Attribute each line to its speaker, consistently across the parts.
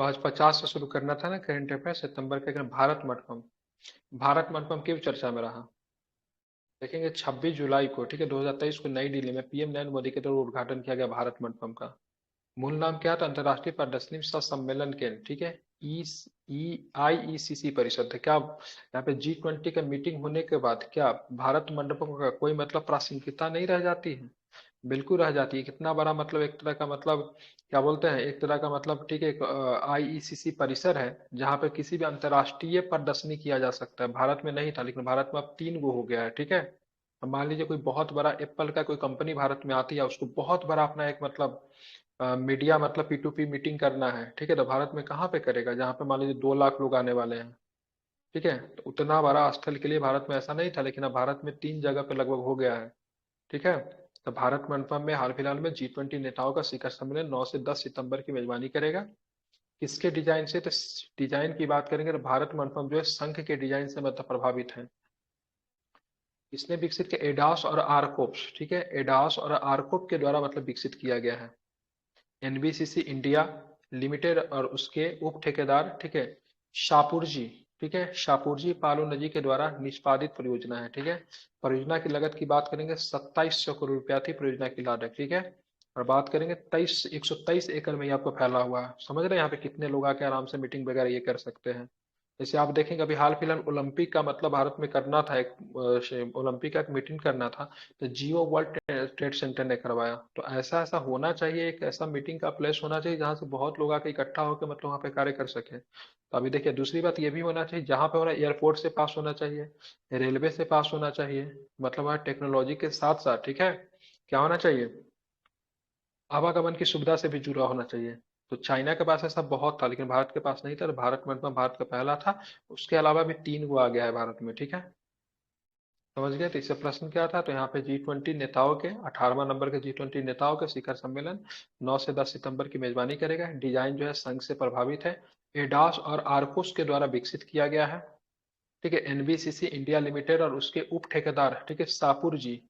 Speaker 1: तो आज 50 से शुरू करना था ना करंट अफेयर सितंबर के। भारत मंडपम क्यों चर्चा में रहा? देखेंगे 26 जुलाई को, ठीक है, 2023 को नई दिल्ली में पीएम नरेंद्र मोदी के द्वारा उद्घाटन किया गया भारत मंडपम का। मूल नाम क्या था? अंतर्राष्ट्रीय प्रदर्शनी सह सम्मेलन केंद्र, ठीक है। ई IECC परिषद है क्या? यहाँ पे G20 का मीटिंग होने के बाद क्या भारत मंडपम का कोई मतलब प्रासंगिकता नहीं रह जाती है? बिल्कुल रह जाती है। कितना बड़ा मतलब, एक तरह का मतलब क्या बोलते हैं, एक तरह का मतलब, ठीक है, एक IECC परिसर है जहाँ पे किसी भी अंतर्राष्ट्रीय प्रदर्शनी किया जा सकता है। भारत में नहीं था, लेकिन भारत में अब 3 गो हो गया है, ठीक है। अब मान लीजिए कोई बहुत बड़ा एप्पल का कोई कंपनी भारत में आती है, उसको बहुत बड़ा अपना एक मतलब मीडिया मतलब P2P मीटिंग करना है, ठीक है, तो भारत में कहाँ पे करेगा? जहाँ पे मान लीजिए 2 लाख लोग आने वाले हैं, ठीक है। तो उतना बड़ा स्थल के लिए भारत में ऐसा नहीं था, लेकिन अब भारत में 3 जगह पे लगभग हो गया है, ठीक है। तो भारत मंडपम में हाल फिलहाल में G20 नेताओं का शिखर सम्मेलन 9 से 10 सितंबर की मेजबानी करेगा। किसके डिजाइन से? तो डिजाइन की बात करेंगे तो भारत मंडपम जो है संघ के डिजाइन से मतलब प्रभावित है। इसने विकसित किया एडास और आरकोप्स, ठीक है, एडास और आरकोप के द्वारा मतलब विकसित किया गया है। NBCC इंडिया लिमिटेड और उसके उप ठेकेदार, ठीक है, शाहपुरजी, ठीक है, शाहपुरजी पालो नदी के द्वारा निष्पादित परियोजना है, ठीक है। परियोजना की लागत की बात करेंगे 2700 करोड़ रुपया थी परियोजना की लागत, ठीक है। और बात करेंगे 123 एकड़ में ये आपको फैला हुआ है। समझ रहे हैं यहाँ पे कितने लोग आके आराम से मीटिंग वगैरह ये कर सकते हैं। जैसे आप देखेंगे अभी हाल फिलहाल ओलंपिक का मतलब भारत में करना था, एक ओलंपिक का एक मीटिंग करना था, तो जियो वर्ल्ड ट्रेड सेंटर ने करवाया। तो ऐसा ऐसा होना चाहिए, एक ऐसा मीटिंग का प्लेस होना चाहिए जहाँ से बहुत लोग आके इकट्ठा होकर मतलब वहाँ पे कार्य कर सके। तो अभी देखिए दूसरी बात ये भी होना चाहिए, जहाँ पे होना एयरपोर्ट से पास होना चाहिए, रेलवे से पास होना चाहिए, मतलब वहाँ टेक्नोलॉजी के साथ साथ, ठीक है, क्या होना चाहिए, आवागमन की सुविधा से भी जुड़ा होना चाहिए। तो चाइना के पास ऐसा बहुत था, लेकिन भारत के पास नहीं था, तो भारत में भारत का पहला था। उसके अलावा भी 3 गो आ गया है भारत में, ठीक है। समझ गए? तो इससे प्रश्न क्या था? तो यहाँ पे G20 नेताओं के 18वां नंबर के G20 नेताओं के शिखर सम्मेलन 9 से 10 सितंबर की मेजबानी करेगा। डिजाइन जो है संघ से प्रभावित है, एडास और आर्कोस के द्वारा विकसित किया गया है, ठीक है। NBCC इंडिया लिमिटेड और उसके उप ठेकेदार, ठीक है, सापुर जी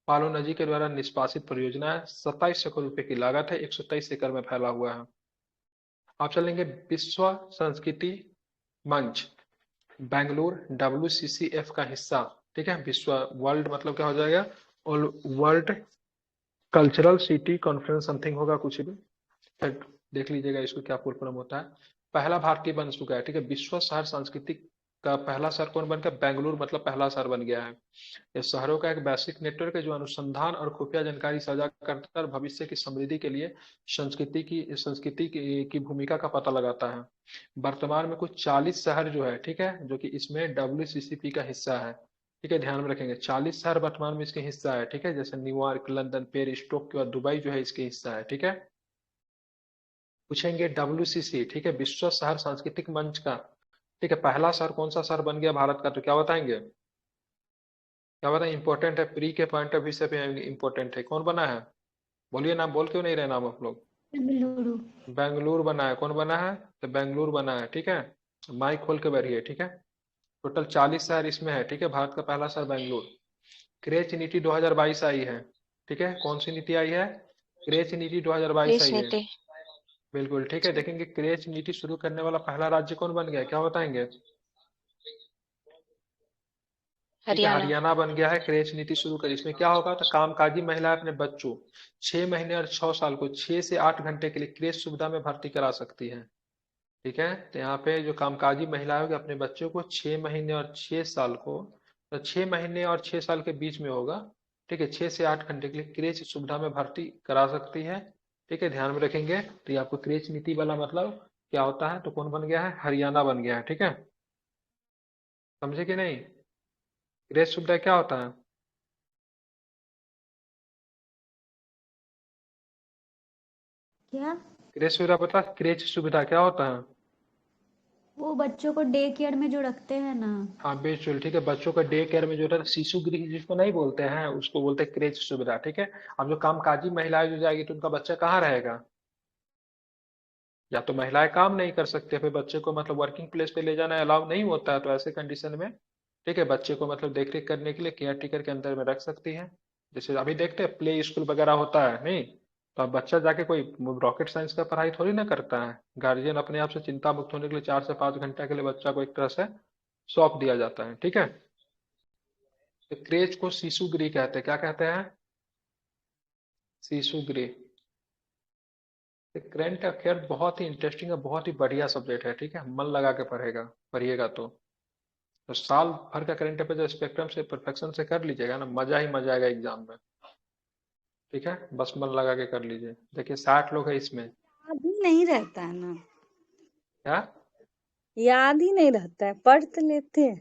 Speaker 1: पालो नदी के द्वारा निष्पादित परियोजना है। 2700 करोड़ रुपए की लागत है, 123 एकड़ में फैला हुआ है। आप चलेंगे विश्व संस्कृति मंच बेंगलुरु WCCF का हिस्सा, ठीक है। विश्व वर्ल्ड मतलब क्या हो जाएगा? और world cultural city conference something होगा कुछ भी, फिर देख लीजिएगा इसको क्या फुल फॉर्म होता है। पहला भारतीय बन चुका है, ठीक है। विश्व शहर सांस्कृतिक का पहला शहर कौन बन गया? बेंगलुरु मतलब पहला शहर बन गया है। ये शहरों का एक वैश्विक नेटवर्क है जो अनुसंधान और खुफिया जानकारी साझा करता है और भविष्य की समृद्धि के लिए संस्कृति की भूमिका का पता लगाता है। वर्तमान में कुछ 40 शहर जो है, ठीक है, जो कि इसमें WCCP का हिस्सा है, ठीक है, ध्यान में रखेंगे। 40 शहर वर्तमान में इसके हिस्सा है, ठीक है, जैसे न्यूयॉर्क, लंदन, पेरिस, टोक्यो और दुबई जो है इसके हिस्सा है, ठीक है। पूछेंगे WCC, ठीक है, विश्व शहर सांस्कृतिक मंच का, ठीक है, पहला शहर कौन सा शहर बन गया भारत का? तो क्या बताएंगे? क्या बताएं? इंपॉर्टेंट है, प्री के पॉइंट ऑफ व्यू से भी इंपॉर्टेंट है। कौन बना है? बोलिए नाम, बोल क्यों नहीं रहे नाम आप लोग?
Speaker 2: बेंगलुरु।
Speaker 1: बेंगलुरु बना है। कौन बना है? तो बेंगलुरु बना है, ठीक है। माइक खोल के बैठिए, ठीक है। टोटल 40 शहर इसमें है, ठीक है। भारत का पहला शहर बेंगलुरु। क्रेच नीति 2022 आई है, ठीक है। कौन सी नीति आई है? क्रेच नीति 2022 आई है।
Speaker 2: कृष्ण थे।
Speaker 1: बिल्कुल ठीक है। देखेंगे क्रेच नीति शुरू करने वाला पहला राज्य कौन बन गया, क्या बताएंगे? ठीक है,
Speaker 2: हरियाणा।
Speaker 1: हरियाणा बन गया है क्रेच नीति शुरू कर। इसमें क्या होगा? तो कामकाजी महिलाएं अपने बच्चों 6 महीने और 6 साल को 6 से 8 घंटे के लिए क्रेच सुविधा में भर्ती करा सकती है, ठीक है। तो यहाँ पे जो कामकाजी महिलाएं होगी अपने बच्चों को 6 महीने और 6 साल को, तो 6 महीने और 6 साल के बीच में होगा, ठीक है, 6 से 8 घंटे के लिए क्रेच सुविधा में भर्ती करा सकती है, ठीक है, ध्यान में रखेंगे। तो ये आपको क्रेच नीति वाला मतलब क्या होता है? तो कौन बन गया है? हरियाणा बन गया है, ठीक है। समझे कि नहीं? क्रेच सुविधा क्या होता है?
Speaker 2: क्या?
Speaker 1: क्रेच सुविधा पता? क्रेच सुविधा क्या होता है?
Speaker 2: वो बच्चों को डे केयर में जो रखते हैं ना।
Speaker 1: हाँ बिल्कुल ठीक है, बच्चों का डे केयर में जो है शिशु गृह जिसको नहीं बोलते हैं उसको बोलते हैं क्रेच सुविधा, ठीक है। अब जो कामकाजी महिलाएं जो जाएगी तो उनका बच्चा कहाँ रहेगा? या तो महिलाएं काम नहीं कर सकते, फिर बच्चे को मतलब वर्किंग प्लेस पे ले जाना अलाउ नहीं होता है, तो ऐसे कंडीशन में, ठीक है, बच्चे को मतलब देख रेख करने के लिए केयर टेकर के अंदर में रख सकती है। जैसे अभी देखते हैं प्ले स्कूल वगैरह होता है नहीं, तो अब बच्चा जाके कोई रॉकेट साइंस का पढ़ाई थोड़ी ना करता है। गार्जियन अपने आप से चिंता मुक्त होने के लिए 4 से 5 घंटा के लिए बच्चा को एक तरह से सौंप दिया जाता है, ठीक है। तो क्रेज को शिशुगृह कहते हैं, क्या कहते हैं? शिशुगृह। करंट अफेयर बहुत ही इंटरेस्टिंग है, बहुत ही बढ़िया सब्जेक्ट है, ठीक है, मन लगा के पढ़िएगा तो साल भर का करंट अफेयर स्पेक्ट्रम से परफेक्शन से कर लीजिएगा ना, मजा ही मजा आएगा एग्जाम में। ठीक है, बस मन लगा के कर लीजिए। देखिए 60 लोग है इसमें।
Speaker 3: याद ही नहीं रहता है ना,
Speaker 1: क्या?
Speaker 3: याद ही नहीं रहता है, पढ़ तो लेते हैं।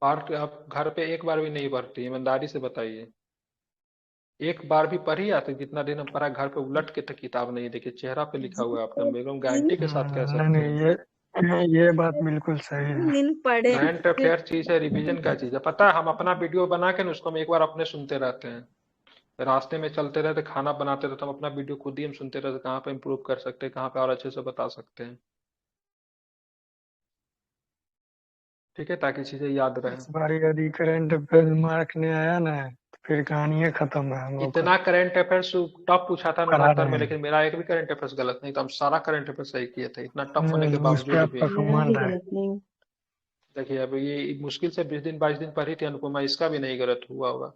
Speaker 1: पार्ट आप घर पे एक बार भी नहीं पढ़ती, ईमानदारी से बताइए। एक बार भी पढ़ी आती? जितना दिन हम पढ़ा घर पे उलट के तक किताब नहीं देखी, चेहरा पे लिखा हुआ है आपका, हम एकदम गारंटी के साथ कह
Speaker 4: नहीं
Speaker 1: सकते हैं।
Speaker 4: नहीं, ये बात बिल्कुल सही है।
Speaker 3: दिन पढ़े
Speaker 1: करंट
Speaker 3: फिर
Speaker 1: अफेयर चीज है, रिवीजन का चीज है, पता है। हम अपना वीडियो बना के ना उसको हम एक बार अपने सुनते रहते हैं, रास्ते में चलते रहते, खाना बनाते रहते, हम अपना वीडियो खुद ही हम सुनते रहते, कहाँ पे इम्प्रूव कर सकते हैं, कहाँ पे और अच्छे से बता सकते हैं। ठीक है, ताकि चीजें याद रहे।
Speaker 4: इस बार यदि करंट अफेयर मार्क नहीं आया ना, तो फिर कहानी खत्म है हम लोग का।
Speaker 1: इतना करंट अफेयर्स टफ पूछा था
Speaker 4: पढ़ा
Speaker 1: 69 में,
Speaker 4: रहे हैं।
Speaker 1: लेकिन मेरा एक भी करंट अफेयर्स गलत नहीं था, हम सारा करंट अफेयर सही किए थे, इतना टफ होने के
Speaker 4: उस पे
Speaker 1: बावजूद भी।
Speaker 4: आपका
Speaker 3: मेरा भी
Speaker 4: कमांड है।
Speaker 3: गलत नहीं।
Speaker 1: देखिए अब ये मुश्किल से 20 दिन 22 दिन पढ़ी थी अनुपमा, इसका भी नहीं गलत हुआ होगा।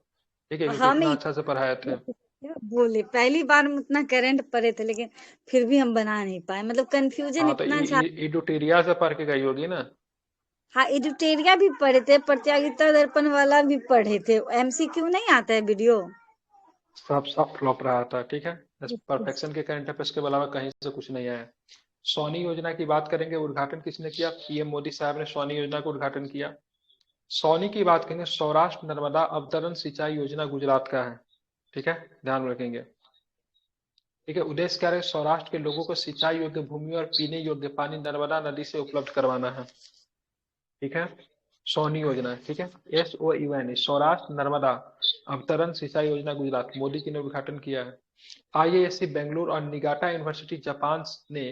Speaker 1: ठीक है, क्योंकि
Speaker 3: हम
Speaker 1: इतना अच्छा से पढ़ाए थे।
Speaker 3: क्या बोले, पहली बार में उतना करंट पढ़े थे, लेकिन फिर भी हम बना नहीं पाए, मतलब कंफ्यूजन
Speaker 1: हाँ तो
Speaker 3: इतना था।
Speaker 1: इडुटेरिया से पढ़ के गई होगी ना।
Speaker 3: हाँ, एडिटेरिया भी पढ़े थे, प्रतियोगिता दर्पण वाला भी पढ़े थे, एमसीक्यू नहीं आता है वीडियो।
Speaker 1: सब सब फ्लॉप रहा था, ठीक है। परफेक्शन के करंट अफेयर्स के अलावा कहीं से कुछ नहीं आया। सोनी योजना की बात करेंगे, उद्घाटन किसने किया? पीएम मोदी साहब ने सोनी योजना का उद्घाटन किया। सोनी की बात करेंगे, सौराष्ट्र नर्मदा अवतरण सिंचाई योजना गुजरात का है, ठीक है, ध्यान में रखेंगे। ठीक है, उद्देश्य क्या है? सौराष्ट्र के लोगों को सिंचाई योग्य भूमि और पीने योग्य पानी नर्मदा नदी से उपलब्ध करवाना है, ठीक है। सोनी योजना, ठीक है, SOUN, सौराष्ट्र नर्मदा अवतरण सिंचाई योजना गुजरात, मोदी जी ने उद्घाटन किया है। IISc बेंगलुरु और निगाटा यूनिवर्सिटी जापान ने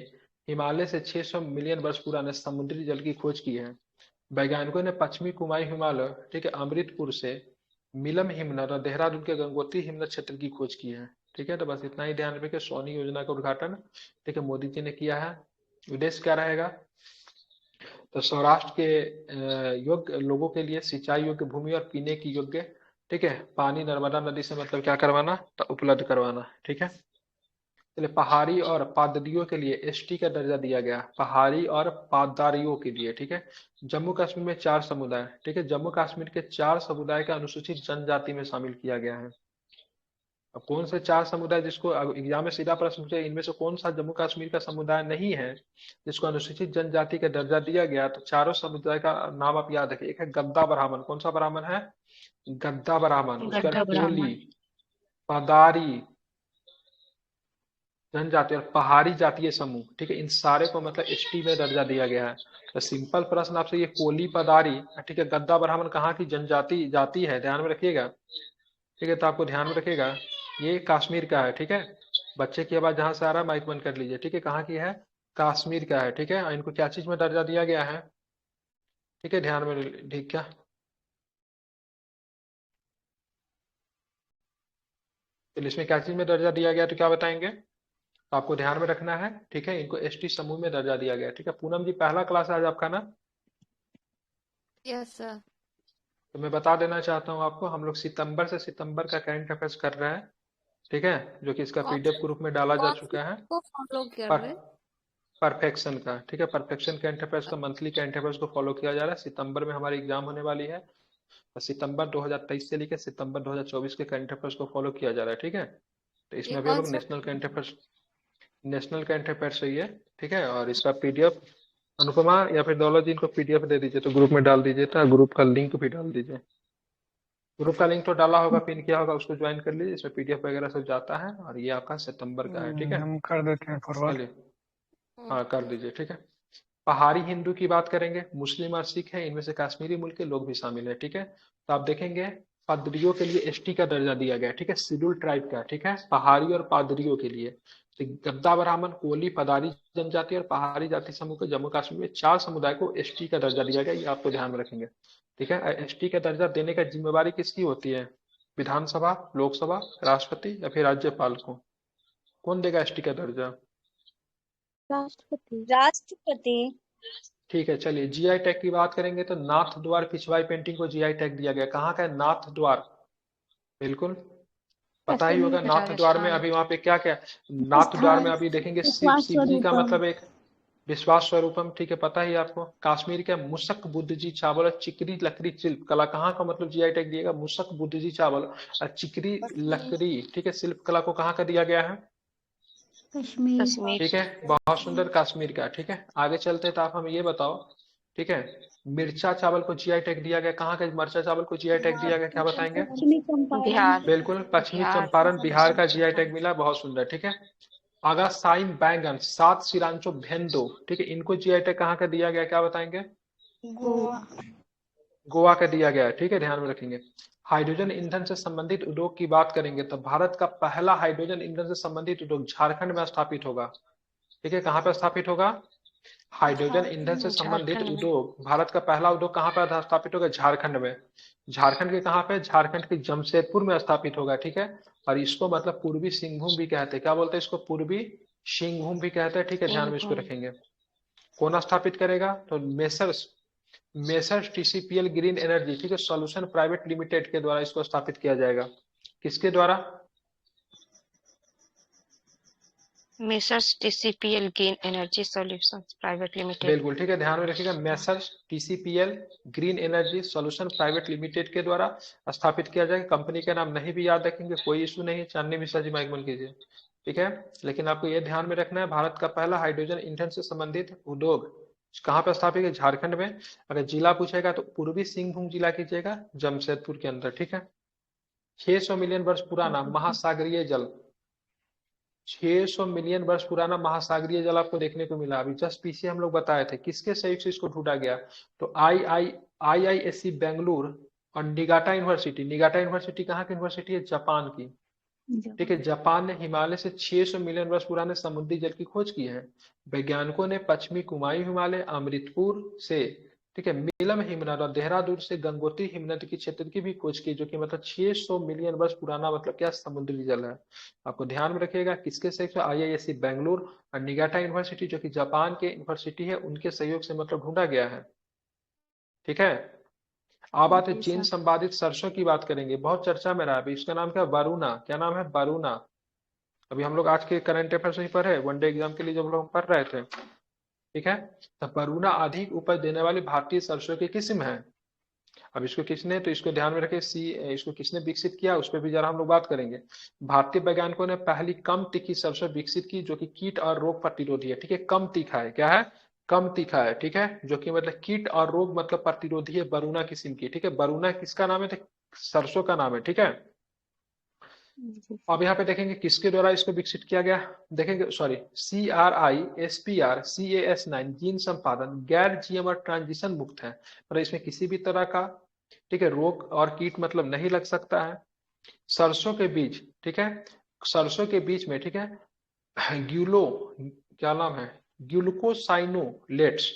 Speaker 1: हिमालय से 600 मिलियन वर्ष पुराने समुद्री जल की खोज की है। वैज्ञानिकों ने पश्चिमी कुमाई हिमालय, ठीक है, अमृतपुर से मिलम हिमनद और देहरादून के गंगोत्री हिमनद क्षेत्र की खोज की है। ठीक है, तो बस इतना ही ध्यान रखें। सोनी योजना का उद्घाटन, ठीक है, मोदी जी ने किया है। उद्देश्य क्या रहेगा? तो सौराष्ट्र के योग्य लोगों के लिए सिंचाई योग्य भूमि और पीने की योग्य, ठीक है, पानी नर्मदा नदी से मतलब क्या करवाना? तो उपलब्ध करवाना, ठीक है। चलिए, पहाड़ी और पादरियों के लिए ST का दर्जा दिया गया, पहाड़ी और पादरियों के लिए, ठीक है। जम्मू कश्मीर में 4 समुदाय, ठीक है, जम्मू कश्मीर के 4 समुदाय का अनुसूचित जनजाति में शामिल किया गया है। अब कौन से 4 समुदाय, जिसको एग्जाम में सीधा प्रश्न पूछे, इनमें से कौन सा जम्मू कश्मीर का समुदाय नहीं है जिसको अनुसूचित जनजाति का दर्जा दिया गया? तो चारों समुदाय का नाम आप याद रखिए। एक है गद्दा ब्राह्मण, कौन सा ब्राह्मण है? गद्दा ब्राह्मण। उसके बाद
Speaker 3: गड्ढा
Speaker 1: कोली,
Speaker 3: ब्राह्मण।
Speaker 1: पदारी जनजाति और पहाड़ी जातीय समूह, ठीक है, इन सारे को मतलब ST में दर्जा दिया गया है। तो सिंपल प्रश्न आपसे, ये कोली पदारी, ठीक है, गद्दा ब्राह्मण कहाँ की जनजाति जाति है, ध्यान में रखिएगा। ठीक है, तो आपको ध्यान में रखिएगा, ये कश्मीर का है, ठीक है। बच्चे की आवाज जहां से आ रहा है माइक बंद कर लीजिए, ठीक है। कहाँ की है? कश्मीर का है, ठीक है। और इनको क्या चीज में दर्जा दिया गया है? ठीक है, ध्यान में, ठीक क्या? तो इसमें क्या चीज में दर्जा दिया गया, तो क्या बताएंगे? तो आपको ध्यान में रखना है, ठीक है, इनको ST समूह में दर्जा दिया गया है, ठीक है। पूनम जी, पहला क्लास है आज आपका ना?
Speaker 5: Yes sir.
Speaker 1: तो मैं बता देना चाहता हूँ आपको, हम लोग सितंबर से सितंबर का करंट अफेयर्स कर रहे हैं, ठीक है, जो कि इसका
Speaker 5: कौन
Speaker 1: PDF
Speaker 5: से
Speaker 1: ग्रुप में डाला जा
Speaker 5: कौन से
Speaker 1: चुका है।
Speaker 5: को फॉलो कर
Speaker 1: पर
Speaker 5: रहे?
Speaker 1: परफेक्शन का, ठीक है, परफेक्शन करंट अफेयर्स का मंथली करंट अफेयर्स को फॉलो किया जा रहा है। सितंबर में हमारी एग्जाम होने वाली है, और सितंबर 2023 से लेकर सितंबर 2024 के करंट अफेयर्स को फॉलो किया जा रहा है, ठीक है। तो
Speaker 5: ये
Speaker 1: इसमें अभी हम
Speaker 5: कौन
Speaker 1: लोग
Speaker 5: सा?
Speaker 1: नेशनल करंट अफेयर्स है ये, ठीक है। और इसका PDF, अनुपमा या फिर दौलत जी, इनको PDF दे दीजिए, तो ग्रुप में डाल दीजिए, तो ग्रुप का लिंक भी डाल दीजिए। ग्रुप का लिंक तो डाला होगा, पिन किया होगा, उसको ज्वाइन कर लीजिए, इसमें PDF वगैरह सब जाता है, और ये आपका सितंबर का है, ठीक है।
Speaker 4: हम कर देते हैं फॉरवर्ड।
Speaker 1: चलिए, हाँ कर दीजिए, ठीक है। पहाड़ी हिंदू की बात करेंगे, मुस्लिम और सिख है, इनमें से कश्मीरी मूल के लोग भी शामिल है, ठीक है। तो आप देखेंगे, पादरियों के लिए ST का दर्जा दिया गया है, ठीक है, शेड्यूल ट्राइब का, ठीक है, पहाड़ी और पादरियों के लिए। तो गद्दा ब्राह्मण, कोली, पदारी जनजाति और पहाड़ी जाति समूह को जम्मू कश्मीर में 4 समुदाय को ST का दर्जा दिया गया, ये आपको ध्यान में रखेंगे, ठीक है। ST का दर्जा देने का जिम्मेवारी किसकी होती है? विधानसभा, लोकसभा, राष्ट्रपति या फिर राज्यपाल को? कौन देगा एसटी का दर्जा?
Speaker 2: राष्ट्रपति।
Speaker 3: राष्ट्रपति।
Speaker 1: ठीक है, चलिए जीआई टैग की बात करेंगे तो नाथ द्वार पिछवाई पेंटिंग को जीआई टैग दिया गया। कहाँ का है नाथ द्वार? बिल्कुल पता ही होगा।
Speaker 2: कश्मीर।
Speaker 1: नाथ द्वार में अभी वहां पे क्या क्या, नाथ द्वार में
Speaker 2: स्थान।
Speaker 1: अभी देखेंगे शिव,
Speaker 2: विश्वास
Speaker 1: शिव जी का
Speaker 2: स्वरूपम।
Speaker 1: मतलब एक विश्वास स्वरूपम, ठीक है पता ही आपको। कश्मीर के मुसक बुद्ध जी चावल और चिकरी लकड़ी शिल्प कला, कहाँ का मतलब जीआई टैग दिएगा? मुसक बुद्ध जी चावल और चिकरी लकड़ी, ठीक है, शिल्प कला को कहाँ का दिया गया है?
Speaker 2: कश्मीर।
Speaker 1: ठीक है, बहुत सुंदर, कश्मीर का। ठीक है, आगे चलते हैं तो आप हमें ये बताओ, ठीक है, मिर्चा चावल को जीआई टैग दिया गया। कहाँ का मिर्चा चावल को जीआई टैग दिया गया, क्या बताएंगे?
Speaker 2: पश्चिमी चंपारण।
Speaker 1: बिल्कुल पश्चिमी चंपारण बिहार का जीआई टैग मिला, बहुत सुंदर। ठीक है, आगा साइम बैंगन, सात सिरांचो भेंदो, ठीक है, इनको जीआई टैग कहाँ का दिया गया, क्या बताएंगे?
Speaker 2: गोवा।
Speaker 1: गोवा का दिया गया है। ठीक है, ध्यान में रखेंगे। हाइड्रोजन ईंधन से संबंधित उद्योग की बात करेंगे तो भारत का पहला हाइड्रोजन ईंधन से संबंधित उद्योग झारखंड में स्थापित होगा। ठीक है, कहाँ पर स्थापित होगा? हाइड्रोजन ईंधन से संबंधित उद्योग, भारत का पहला उद्योग कहाँ पर स्थापित होगा? झारखंड में। झारखंड के कहाँ पे? झारखंड के जमशेदपुर में स्थापित होगा। ठीक है, और इसको मतलब पूर्वी सिंहभूम भी कहते हैं। क्या बोलते हैं इसको? पूर्वी सिंहभूम भी कहते हैं। ठीक है, ध्यान में इसको रखेंगे। कौन स्थापित करेगा? तो messrs messrs TCPL green energy, ठीक है, सॉल्यूशन प्राइवेट लिमिटेड के द्वारा इसको स्थापित किया जाएगा। किसके द्वारा?
Speaker 5: Messrs TCPL green energy solutions private limited.
Speaker 1: बिल्कुल ठीक है, ध्यान में रखिएगा। Messrs TCPL green energy solution private limited के द्वारा स्थापित किया जाएगा। कंपनी का नाम नहीं भी याद रखेंगे कोई इशू नहीं, चांदनी मिश्रा जी माइक बंद कीजिए। ठीक है, लेकिन आपको यह ध्यान में रखना है, भारत का पहला हाइड्रोजन ईंधन से संबंधित उद्योग कहाँ पर स्थापित है? झारखंड में। अगर जिला पूछेगा तो पूर्वी सिंहभूम जिला कीजिएगा, जमशेदपुर के अंदर। ठीक है, 600 मिलियन वर्ष पुराना महासागरीय जल, 600 मिलियन वर्ष पुराना महासागरीय जल आपको देखने को मिला। अभी जस्ट पीछे हम लोग बताए थे, किसके सहयोग से इसको ढूंढा गया? तो आईआईएससी बेंगलुरु और निगाटा यूनिवर्सिटी। निगाटा यूनिवर्सिटी कहाँ की यूनिवर्सिटी है? जापान की। ठीक है, जापान ने हिमालय से 600 मिलियन वर्ष पुराने समुद्री जल की खोज की है। वैज्ञानिकों ने पश्चिमी कुमायूं हिमालय, अमृतपुर से, ठीक है, नीलम हिमनद और देहरादून से गंगोत्री हिमनद की क्षेत्र की भी खोज की, जो कि मतलब 600 मिलियन वर्ष पुराना मतलब क्या समुद्री जल है। आपको ध्यान में रखिएगा किसके सहयोग से? आईआईएससी बेंगलुरु और निगाटा यूनिवर्सिटी जो कि जापान के यूनिवर्सिटी है, उनके सहयोग से मतलब ढूंढा गया है। ठीक है, अब आते चीन संपादित सरसों की बात करेंगे, बहुत चर्चा में रहा अभी। इसका नाम क्या है? वरुणा। क्या नाम है? वरुणा। अभी हम लोग आज के करंट अफेयर्स ही पढ़े, वनडे एग्जाम के लिए जब लोग पढ़ रहे थे। ठीक है, तो वरुणा अधिक उपज देने वाली भारतीय सरसों की किस्म है। अब इसको किसने, तो इसको ध्यान में रखे, इसको किसने विकसित किया उस पर भी जरा हम लोग बात करेंगे। भारतीय वैज्ञानिकों ने पहली कम तीखी सरसों विकसित की जो कि कीट और रोग प्रतिरोधी है। ठीक है, कम तीखा है, क्या है? कम तीखा है। ठीक है, जो कि मतलब कीट और रोग मतलब प्रतिरोधी है, वरुणा किस्म की। ठीक है, वरुणा किसका नाम है? तो सरसों का नाम है। ठीक है, अब यहाँ पे देखेंगे किसके द्वारा इसको विकसित किया गया। देखेंगे, सॉरी, CRISPR-Cas9 जीन संपादन गैर जीएम और ट्रांजिशन मुक्त है, मतलब इसमें किसी भी तरह का, ठीक है, रोग और कीट मतलब नहीं लग सकता है। सरसों के बीज, ठीक है, सरसों के बीच में, ठीक है, ग्यूलो, क्या नाम है? ग्लूकोसाइनोलेट्स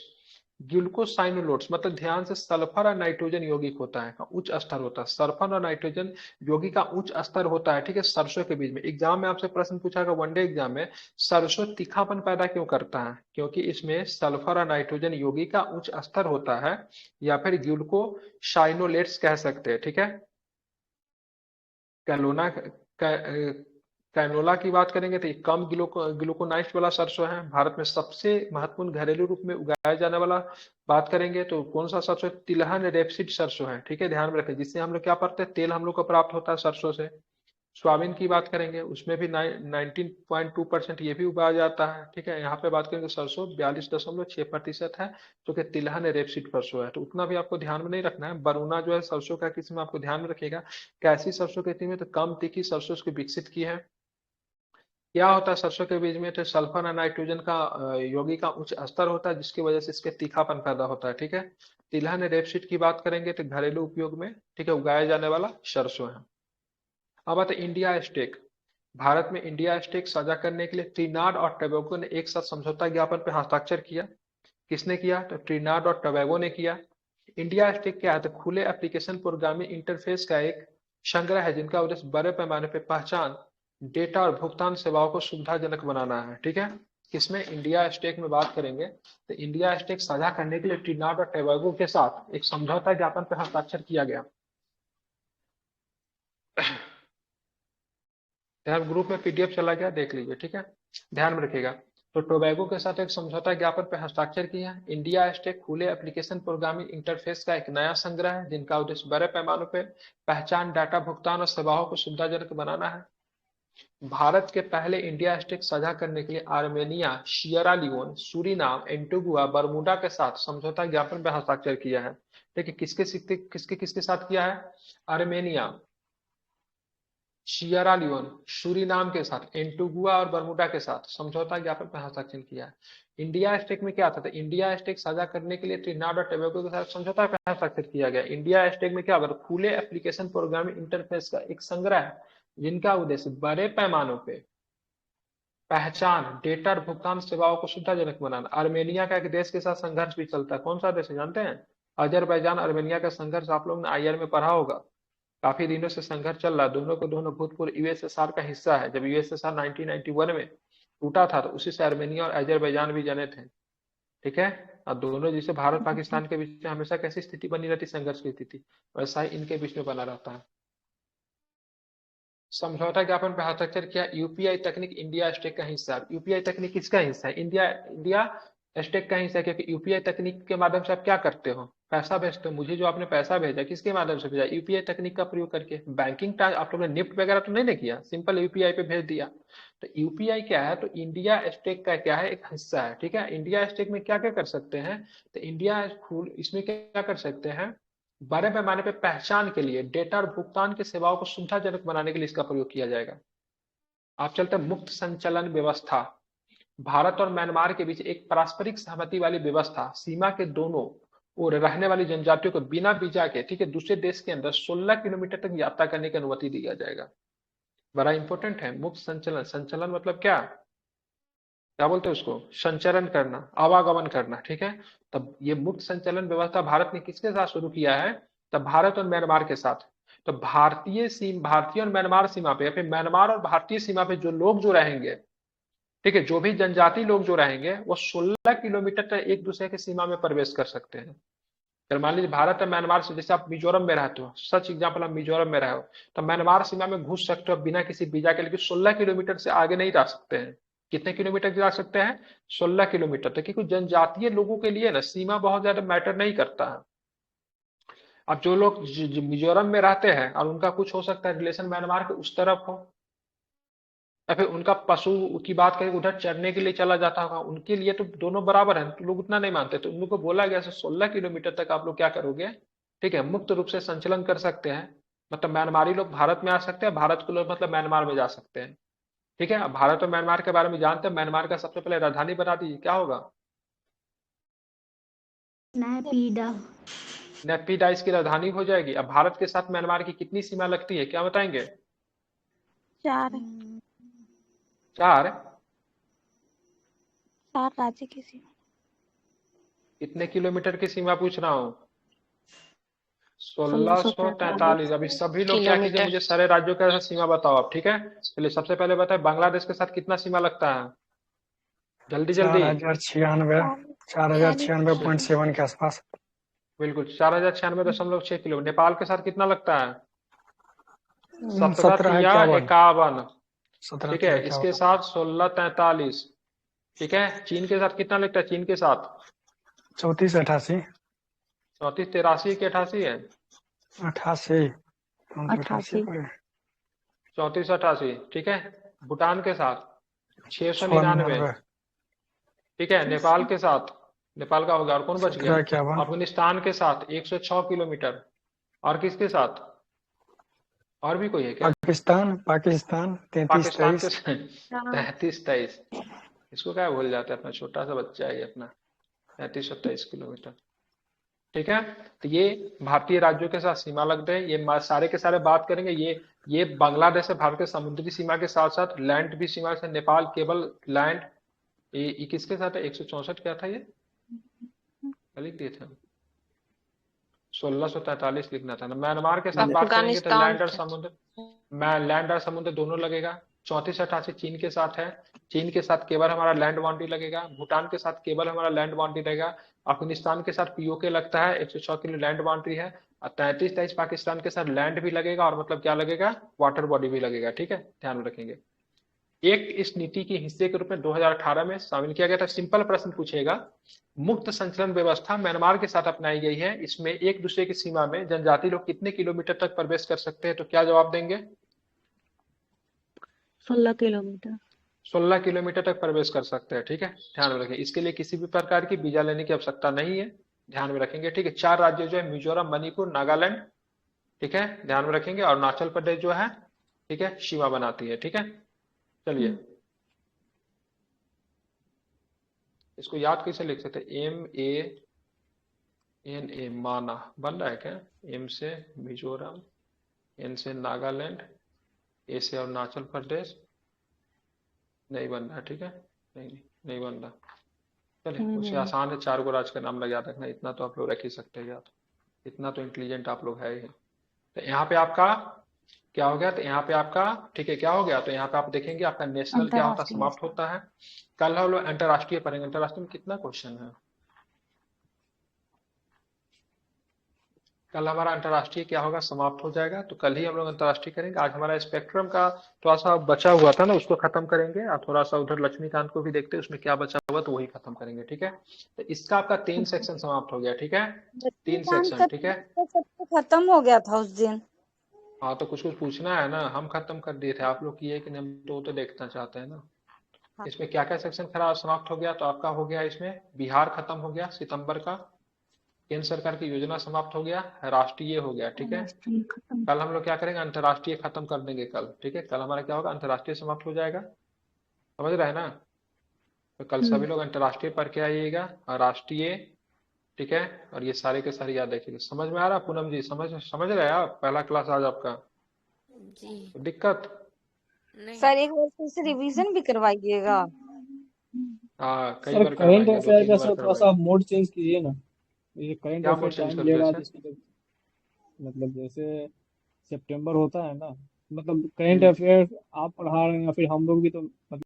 Speaker 1: मतलब ध्यान से, सल्फर और नाइट्रोजन यौगिक होता है, उच्च स्तर होता है। सल्फर और नाइट्रोजन यौगिक का उच्च स्तर होता है। ठीक है, सरसों के बीज में। एग्जाम में आपसे प्रश्न पूछा गया वनडे एग्जाम में, सरसों तीखापन पैदा क्यों करता है? क्योंकि इसमें सल्फर और नाइट्रोजन यौगिक का उच्च स्तर होता है, या फिर ग्लूकोसाइनोलेट्स कह सकते हैं। ठीक है, कैलोना कैनोला की बात करेंगे तो ये कम ग्लूकोनाइज्ड वाला सरसों है। भारत में सबसे महत्वपूर्ण घरेलू रूप में उगाया जाने वाला बात करेंगे तो कौन सा सरसों? तिलहन रेपसीड सरसों है। ठीक है, ध्यान में रखें, जिससे हम लोग क्या पढ़ते हैं? तेल हम लोग को प्राप्त होता है सरसों से। सोयाबीन की बात करेंगे, उसमें भी 19.2% ये भी उगाया जाता है। ठीक है, यहाँ पे बात करेंगे सरसों 42.6% है, जो कि तिलहन रेपसीड सरसों है। तो उतना भी आपको ध्यान में नहीं रखना है। बरुना जो है सरसों का किस्म, आपको ध्यान में रखिएगा कैसी सरसों की किस्म है, तो कम तीखी सरसों उसको विकसित की है। क्या होता है सरसों के बीज में? तो सल्फर और नाइट्रोजन का यौगिक का उच्च स्तर होता है, जिसकी वजह से इसके तीखापन पैदा होता है। ठीक है, तिलहन रेपसीड की बात करेंगे तो घरेलू उपयोग में, ठीक है, उगाया जाने वाला सरसों है। अब आते इंडिया स्टेक। भारत में इंडिया स्टेक साझा करने के लिए त्रिनाड और टोबैगो ने एक साथ समझौता ज्ञापन पर हस्ताक्षर किया। किसने किया? तो त्रिनाड और टोबैगो ने किया। इंडिया स्टेक क्या है? तो खुले एप्लीकेशन प्रोग्रामिंग इंटरफेस का एक संग्रह है, जिनका उद्देश्य बड़े पैमाने पर पहचान, डेटा और भुगतान सेवाओं को सुविधाजनक बनाना है। ठीक है, किसमें? इंडिया स्टेक में बात करेंगे तो इंडिया स्टेक साझा करने के लिए ट्रिनिडाद और टोबैगो के साथ एक समझौता ज्ञापन पर हस्ताक्षर किया गया। ध्यान, ग्रुप में पीडीएफ चला गया, देख लीजिए। ठीक है, ध्यान में रखिएगा। तो टोबैगो के साथ एक समझौता ज्ञापन पर हस्ताक्षर किया है। इंडिया स्टेक खुले एप्लीकेशन प्रोग्रामिंग इंटरफेस का एक नया संग्रह है जिनका उद्देश्य बड़े पैमाने पर पहचान, डाटा, भुगतान और सेवाओं को सुविधाजनक बनाना है। भारत के पहले इंडिया स्टेक साझा करने के लिए Armenia, Sierra Leone, Suriname, Antigua, Bermuda के साथ समझौता ज्ञापन पर हस्ताक्षर किया है। देखिए किसके किसके साथ किया है? आर्मेनिया, सियरा लियोन, सूरीनाम के साथ, एंटीगुआ और बरमूडा के साथ समझौता ज्ञापन पर हस्ताक्षर किया है। इंडिया स्टेक में क्या था? तो इंडिया स्टेक साझा करने के लिए ट्रिनिडाद और टोबैगो के साथ समझौता पर हस्ताक्षर किया गया। इंडिया स्टेक में क्या होगा? खुले एप्लीकेशन प्रोग्रामिंग इंटरफेस का एक संग्रह है जिनका उद्देश्य बड़े पैमानों पे पहचान, डेटा और भुगतान सेवाओं को सुविधाजनक बनाना। आर्मेनिया का एक देश के साथ संघर्ष भी चलता है। कौन सा देश है जानते हैं? अजरबैजान आर्मेनिया का संघर्ष आप लोग ने आईआर में पढ़ा होगा। काफी दिनों से संघर्ष चल रहा है। दोनों को दोनों भूतपूर्व यूएसएसआर का हिस्सा है। जब यूएसएसआर 1991 में टूटा था तो उसी से आर्मेनिया और अजरबैजान भी जने थे। ठीक है, और दोनों जैसे भारत पाकिस्तान के बीच में हमेशा कैसी स्थिति बनी रहती? संघर्ष की स्थिति, वैसा ही इनके बीच में बना रहता है। समझौता ज्ञापन पर हस्ताक्षर किया। यूपीआई तकनीक इंडिया स्टेक का हिस्सा है। यूपीआई तकनीक किसका हिस्सा है? इंडिया स्टेक का हिस्सा है, क्योंकि यूपीआई तकनीक के माध्यम से आप क्या करते हो? पैसा भेजते हो। मुझे जो आपने पैसा भेजा किसके माध्यम से भेजा? यूपीआई तकनीक का प्रयोग करके। बैंकिंग आप लोगों ने निफ्ट वगैरह तो नहीं ना किया, सिंपल यूपीआई पे भेज दिया। तो यूपीआई क्या है? तो इंडिया स्टेक का क्या है? एक हिस्सा है। ठीक है, इंडिया स्टेक में क्या क्या कर सकते हैं? तो इसमें क्या कर सकते हैं? बड़े पैमाने पर पहचान के लिए, डेटा और भुगतान की सेवाओं को सुविधाजनक बनाने के लिए इसका प्रयोग किया जाएगा। आप चलते हैं मुक्त संचलन व्यवस्था। भारत और म्यांमार के बीच एक पारस्परिक सहमति वाली व्यवस्था, सीमा के दोनों ओर रहने वाली जनजातियों को बिना वीजा के, ठीक है, दूसरे देश के अंदर 16 किलोमीटर तक यात्रा करने की अनुमति दिया जाएगा। बड़ा इंपॉर्टेंट है मुक्त संचलन। संचलन मतलब क्या बोलते हैं उसको? संचरण करना, आवागमन करना। ठीक है, तब ये मुक्त संचलन व्यवस्था भारत ने किसके साथ शुरू किया है? तब भारत और म्यांमार के साथ। तो भारतीय और म्यांमार सीमा पे या फिर म्यांमार और भारतीय सीमा पे जो लोग जो रहेंगे, ठीक है, जो भी जनजाति लोग जो रहेंगे वो 16 किलोमीटर तक एक दूसरे की सीमा में प्रवेश कर सकते हैं। अगर मान लीजिए भारत और म्यांमार से, जैसे आप मिजोरम में रहते हो, सच एग्जाम्पल, आप मिजोरम में रहे हो तो म्यांमार सीमा में घुस सकते हो बिना किसी वीजा के, लेकिन 16 किलोमीटर से आगे नहीं जा सकते हैं। कितने किलोमीटर जा सकते हैं? 16 किलोमीटर तक। क्योंकि जनजातीय लोगों के लिए ना सीमा बहुत ज्यादा मैटर नहीं करता है। अब जो लोग मिजोरम में रहते हैं और उनका कुछ हो सकता है रिलेशन म्यांमार के उस तरफ हो, या फिर उनका पशु की बात करें उधर चरने के लिए चला जाता होगा, उनके लिए तो दोनों बराबर हैं, तो लोग उतना नहीं मानते। तो उन लोग को बोला गया 16 किलोमीटर तक आप लोग क्या करोगे? ठीक है, मुक्त रूप से संचलन कर सकते हैं। मतलब म्यांमारी लोग भारत में आ सकते हैं, भारत के लोग मतलब म्यांमार में जा सकते हैं। ठीक है, अब भारत और म्यांमार के बारे में जानते हैं। म्यांमार का सबसे पहले राजधानी बता दीजिए, क्या होगा?
Speaker 2: नैपीडा।
Speaker 1: नेपिडा इसकी राजधानी हो जाएगी। अब भारत के साथ म्यांमार की कितनी सीमा लगती है, क्या बताएंगे?
Speaker 6: 4
Speaker 1: 4।
Speaker 6: राज्य की सीमा।
Speaker 1: कितने किलोमीटर की सीमा पूछ रहा हूँ? 1643। अभी सभी लोग क्या कीजिए,
Speaker 5: किलोमीटर।
Speaker 1: मुझे सारे राज्यों का सीमा बताओ आप। ठीक है, चलिए सबसे पहले बताए बांग्लादेश के साथ कितना सीमा लगता है? जल्दी जल्दी।
Speaker 4: 4096.7 के आसपास।
Speaker 1: बिल्कुल 4096.6 किलो। नेपाल के साथ कितना लगता है?
Speaker 4: 1751।
Speaker 1: 1751। ठीक है, इसके साथ 1643। ठीक है, चीन के साथ कितना लगता है? चीन के साथ
Speaker 4: 3488।
Speaker 1: 34, 83 के 88 है?
Speaker 4: 88।
Speaker 1: 34, 88। ठीक है, भूटान के साथ 699। ठीक है, नेपाल के साथ, नेपाल का होगा, और कौन बच गया?
Speaker 4: 1751।
Speaker 1: अफगानिस्तान के साथ 106 किलोमीटर। और किसके साथ? और भी कोई है क्या?
Speaker 4: पाकिस्तान
Speaker 1: पाकिस्तान
Speaker 4: 33-23।
Speaker 1: के 33-23। इसको क्या भूल जाते हैं, अपना छोटा सा बच्चा है ये अपना। 33-23 किलोमीटर। ठीक है, तो ये भारतीय राज्यों के साथ सीमा लगते हैं। ये सारे के सारे बात करेंगे। ये बांग्लादेश से भारत के समुद्री सीमा के साथ साथ लैंड भी सीमा से, नेपाल केवल लैंड। ये किसके साथ है? 164 क्या था ये? लिख दिए थे 1643 लिखना था ना। म्यांमार के साथ बात करेंगे तो लैंड और समुद्र दोनों लगेगा। 3488 चीन के साथ है, चीन के साथ केवल हमारा लैंड बाउंड्री लगेगा, भूटान के साथ केवल हमारा लैंड बाउंड्री रहेगा, अफगानिस्तान के साथ पीओके लगता है 106 किलो लैंड बाउंड्री है, और 33-23 पाकिस्तान के साथ लैंड भी लगेगा और मतलब क्या लगेगा, वाटर बॉडी भी लगेगा, ठीक है, ध्यान में रखेंगे। एक इस नीति के हिस्से के रूप में 2018 में शामिल किया गया था। सिंपल प्रश्न पूछेगा, मुक्त संचलन व्यवस्था म्यांमार के साथ अपनाई गई है, इसमें एक दूसरे की सीमा में जनजाति लोग कितने किलोमीटर तक प्रवेश कर सकते हैं, तो क्या जवाब देंगे?
Speaker 6: 16 किलोमीटर।
Speaker 1: 16 किलोमीटर तक प्रवेश कर सकते हैं, ठीक है, ध्यान में रखें। इसके लिए किसी भी प्रकार की वीजा लेने की आवश्यकता नहीं है, ध्यान में रखेंगे, ठीक है। 4 राज्य जो है मिजोरम, मणिपुर, नागालैंड, ठीक है, ध्यान में रखेंगे, और अरुणाचल प्रदेश जो है, ठीक है, सीमा बनाती है, ठीक है। चलिए इसको याद कैसे लिख सकते हैं, MANA माना बन रहा है क्या? M से मिजोरम, N से नागालैंड, A से अरुणाचल प्रदेश, नहीं बन रहा, ठीक है, नहीं बन रहा। चलिए उससे आसान है, 4 गो राज्य का नाम लग याद रखना, इतना तो आप लोग रख ही सकते हैं याद, इतना तो इंटेलिजेंट आप लोग है ही। तो यहाँ पे आपका क्या हो गया, तो यहाँ पे आपका, ठीक है, क्या हो गया, तो यहाँ पे आप देखेंगे आपका नेशनल क्या होता है, समाप्त होता है। कल हम लोग अंतरराष्ट्रीय पढ़ेंगे, अंतरराष्ट्रीय में कितना क्वेश्चन है, कल हमारा अंतरराष्ट्रीय क्या होगा, समाप्त हो जाएगा, तो कल ही हम लोग अंतरराष्ट्रीय करेंगे। आज हमारा स्पेक्ट्रम का थोड़ा सा बचा हुआ था ना, उसको खत्म करेंगे, और थोड़ा सा उधर लक्ष्मीकांत को भी देखते हैं उसमें क्या बचा हुआ, तो वही खत्म करेंगे, ठीक है। तो इसका आपका 3 सेक्शन समाप्त हो गया, ठीक है, 3 सेक्शन, ठीक है।
Speaker 3: सब खत्म हो गया था उस दिन।
Speaker 1: हाँ तो कुछ कुछ पूछना है ना, हम खत्म कर दिए थे, आप लोग किए कि नहीं, हम तो देखना चाहते हैं ना। इसमें क्या क्या सेक्शन खराब समाप्त हो गया, तो आपका हो गया इसमें बिहार खत्म हो गया सितंबर का, केंद्र सरकार की योजना समाप्त हो गया, राष्ट्रीय हो गया, ठीक है। कल हम लोग क्या करेंगे, अंतरराष्ट्रीय खत्म कर देंगे कल, ठीक है। कल हमारा क्या होगा, अंतरराष्ट्रीय समाप्त हो जाएगा, समझ रहे हैं ना। तो कल सभी लोग अंतरराष्ट्रीय पढ़ के आइएगा, और राष्ट्रीय, ठीक है, और ये सारे के सारे याद रखिएगा। समझ में आ रहा पूनम जी, समझ रहे हैं आप, पहला क्लास आज आपका
Speaker 5: जी
Speaker 1: तो दिक्कत
Speaker 5: नहीं।
Speaker 3: सर एक बार फिर से रिवीजन भी करवाइएगा।
Speaker 1: हाँ कई
Speaker 7: सर
Speaker 1: बार
Speaker 7: करंट
Speaker 1: करवाएंगे,
Speaker 7: अफेयर
Speaker 1: 2-3
Speaker 7: का
Speaker 1: बार
Speaker 7: सर थोड़ा सा
Speaker 1: करवाएंगे।
Speaker 7: मोड चेंज कीजिए ना, ये करंट
Speaker 1: क्या
Speaker 7: अफेयर
Speaker 1: मोड चेंज
Speaker 7: टाइम
Speaker 1: कर
Speaker 7: ले
Speaker 1: दिया
Speaker 7: रहा है,
Speaker 1: सर?
Speaker 7: जिसकी मतलब जैसे सितंबर होता है ना, मतलब करंट अफेयर आप पढ़ा रहे हैं या फिर हम लोग भी तो मतलब